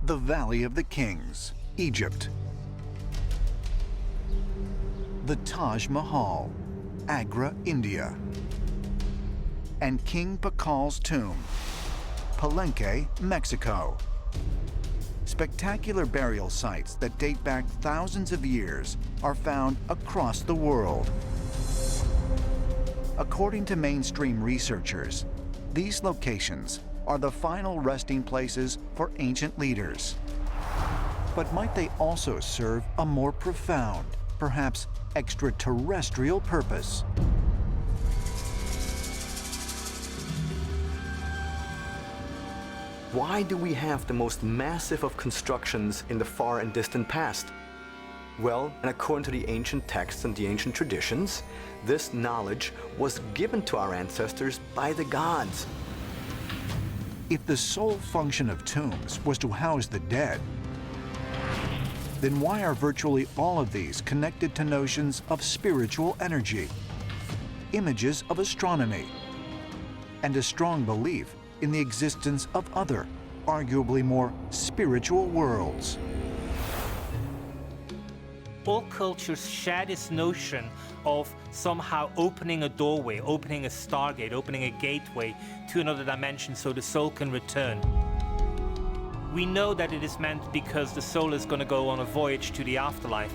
the Valley of the Kings, Egypt. The Taj Mahal, Agra, India. And King Pakal's tomb, Palenque, Mexico. Spectacular burial sites that date back thousands of years are found across the world. According to mainstream researchers, these locations are the final resting places for ancient leaders. But might they also serve a more profound, perhaps extraterrestrial purpose? Why do we have the most massive of constructions in the far and distant past? Well, and according to the ancient texts and the ancient traditions, this knowledge was given to our ancestors by the gods. If the sole function of tombs was to house the dead, then why are virtually all of these connected to notions of spiritual energy, images of astronomy, and a strong belief in the existence of other, arguably more spiritual worlds? All cultures share this notion of somehow opening a doorway, opening a stargate, opening a gateway to another dimension so the soul can return. We know that it is meant because the soul is going to go on a voyage to the afterlife.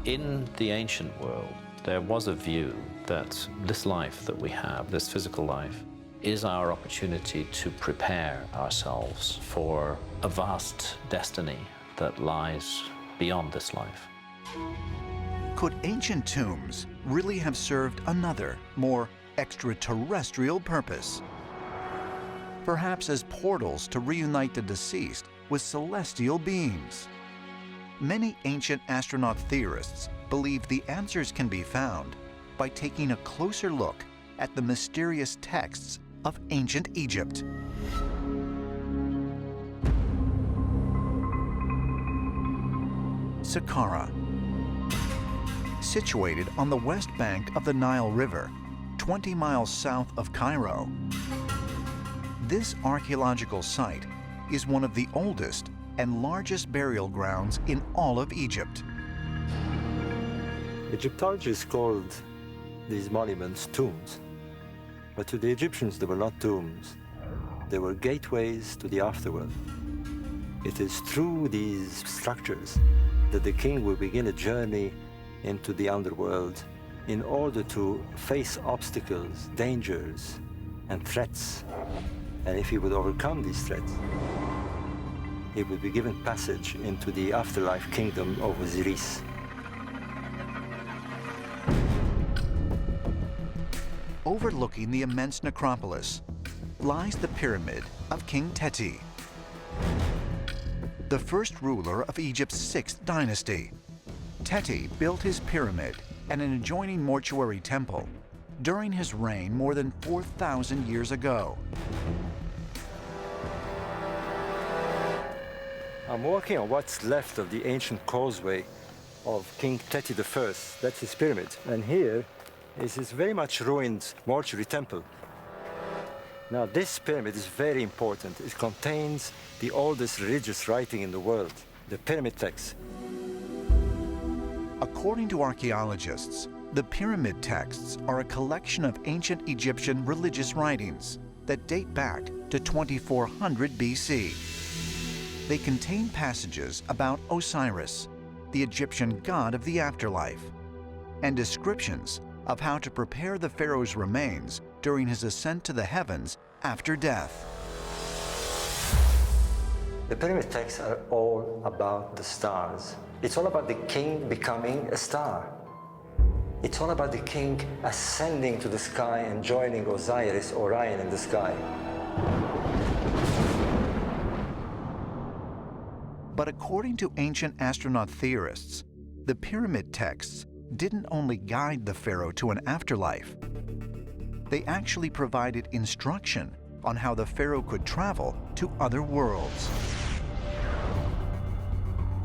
In the ancient world, there was a view that this life that we have, this physical life, is our opportunity to prepare ourselves for a vast destiny that lies beyond this life. Could ancient tombs really have served another, more extraterrestrial purpose? Perhaps as portals to reunite the deceased with celestial beings. Many ancient astronaut theorists believe the answers can be found by taking a closer look at the mysterious texts of ancient Egypt. Saqqara. Situated on the west bank of the Nile River, 20 miles south of Cairo, this archaeological site is one of the oldest and largest burial grounds in all of Egypt. Egyptologists called these monuments tombs, but to the Egyptians they were not tombs. They were gateways to the afterworld. It is through these structures that the king will begin a journey into the underworld in order to face obstacles, dangers, and threats. And if he would overcome these threats, he would be given passage into the afterlife kingdom of Osiris. Overlooking the immense necropolis lies the pyramid of King Teti, the first ruler of Egypt's 6th dynasty. Teti built his pyramid and an adjoining mortuary temple during his reign more than 4,000 years ago. I'm walking on what's left of the ancient causeway of King Teti I. That's his pyramid. And here is his very much ruined mortuary temple. Now, this pyramid is very important. It contains the oldest religious writing in the world, the pyramid texts. According to archaeologists, the pyramid texts are a collection of ancient Egyptian religious writings that date back to 2400 BC. They contain passages about Osiris, the Egyptian god of the afterlife, and descriptions of how to prepare the pharaoh's remains during his ascent to the heavens after death. The pyramid texts are all about the stars. It's all about the king becoming a star. It's all about the king ascending to the sky and joining Osiris, Orion in the sky. But according to ancient astronaut theorists, the pyramid texts didn't only guide the pharaoh to an afterlife. They actually provided instruction on how the pharaoh could travel to other worlds.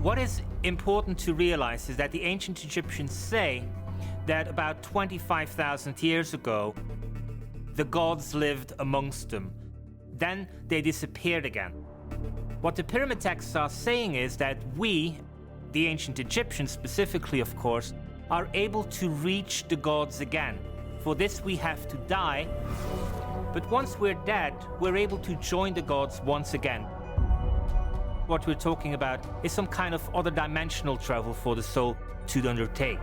What is important to realize is that the ancient Egyptians say that about 25,000 years ago, the gods lived amongst them. Then they disappeared again. What the pyramid texts are saying is that we, the ancient Egyptians specifically of course, are able to reach the gods again. For this we have to die, but once we're dead, we're able to join the gods once again. What we're talking about is some kind of other dimensional travel for the soul to undertake.